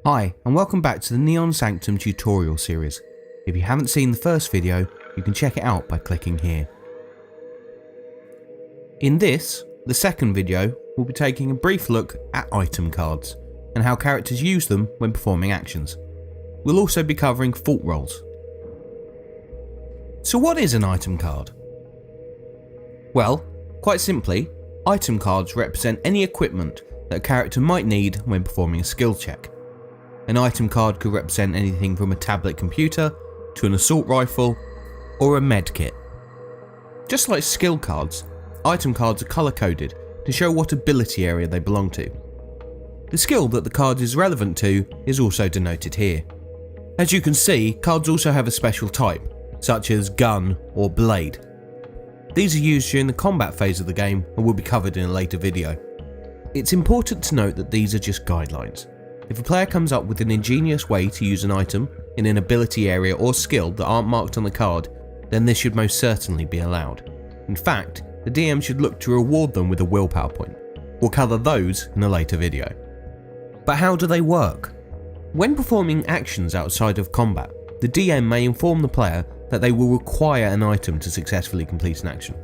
Hi, and welcome back to the Neon Sanctum tutorial series. If you haven't seen the first video, you can check it out by clicking here. In this, the second video, we'll be taking a brief look at item cards, and how characters use them when performing actions. We'll also be covering fault rolls. So what is an item card? Well, quite simply, item cards represent any equipment that a character might need when performing a skill check. An item card could represent anything from a tablet computer to an assault rifle or a med kit. Just like skill cards, item cards are colour coded to show what ability area they belong to. The skill that the card is relevant to is also denoted here. As you can see, cards also have a special type, such as gun or blade. These are used during the combat phase of the game and will be covered in a later video. It's important to note that these are just guidelines. If a player comes up with an ingenious way to use an item in an ability area or skill that aren't marked on the card, then this should most certainly be allowed. In fact, the DM should look to reward them with a willpower point. We'll cover those in a later video. But how do they work? When performing actions outside of combat, the DM may inform the player that they will require an item to successfully complete an action.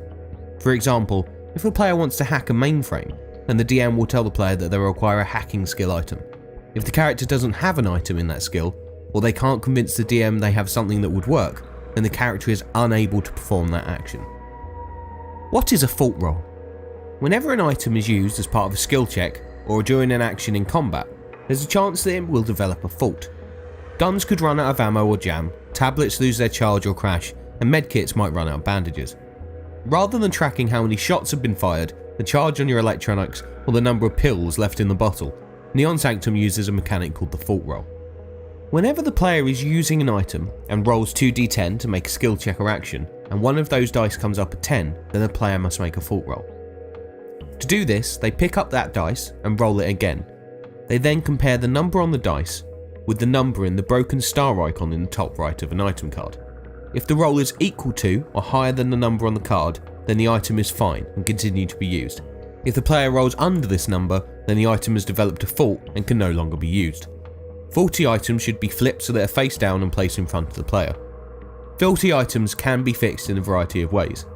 For example, if a player wants to hack a mainframe, then the DM will tell the player that they will require a hacking skill item. If the character doesn't have an item in that skill, or they can't convince the DM they have something that would work, then the character is unable to perform that action. What is a fault roll? Whenever an item is used as part of a skill check, or during an action in combat, there's a chance that it will develop a fault. Guns could run out of ammo or jam, tablets lose their charge or crash, and medkits might run out of bandages. Rather than tracking how many shots have been fired, the charge on your electronics, or the number of pills left in the bottle, Neon Sanctum uses a mechanic called the fault roll. Whenever the player is using an item and rolls 2d10 to make a skill check or action, and one of those dice comes up a 10, then the player must make a fault roll. To do this, they pick up that dice and roll it again. They then compare the number on the dice with the number in the broken star icon in the top right of an item card. If the roll is equal to or higher than the number on the card, then the item is fine and continue to be used. If the player rolls under this number, then the item has developed a fault and can no longer be used. Faulty items should be flipped so they're face down and placed in front of the player. Faulty items can be fixed in a variety of ways.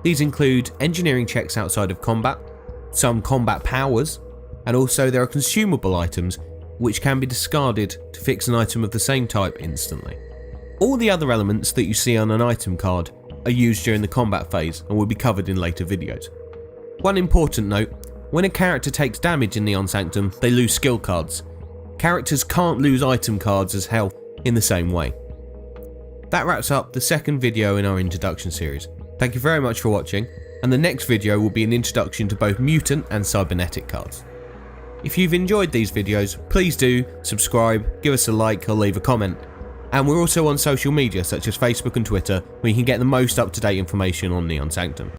These include engineering checks outside of combat, some combat powers, and also there are consumable items which can be discarded to fix an item of the same type instantly. All the other elements that you see on an item card are used during the combat phase and will be covered in later videos. One important note, when a character takes damage in Neon Sanctum, they lose skill cards. Characters can't lose item cards as health in the same way. That wraps up the second video in our introduction series. Thank you very much for watching, and the next video will be an introduction to both mutant and cybernetic cards. If you've enjoyed these videos, please do subscribe, give us a like or leave a comment. And we're also on social media such as Facebook and Twitter, where you can get the most up-to-date information on Neon Sanctum.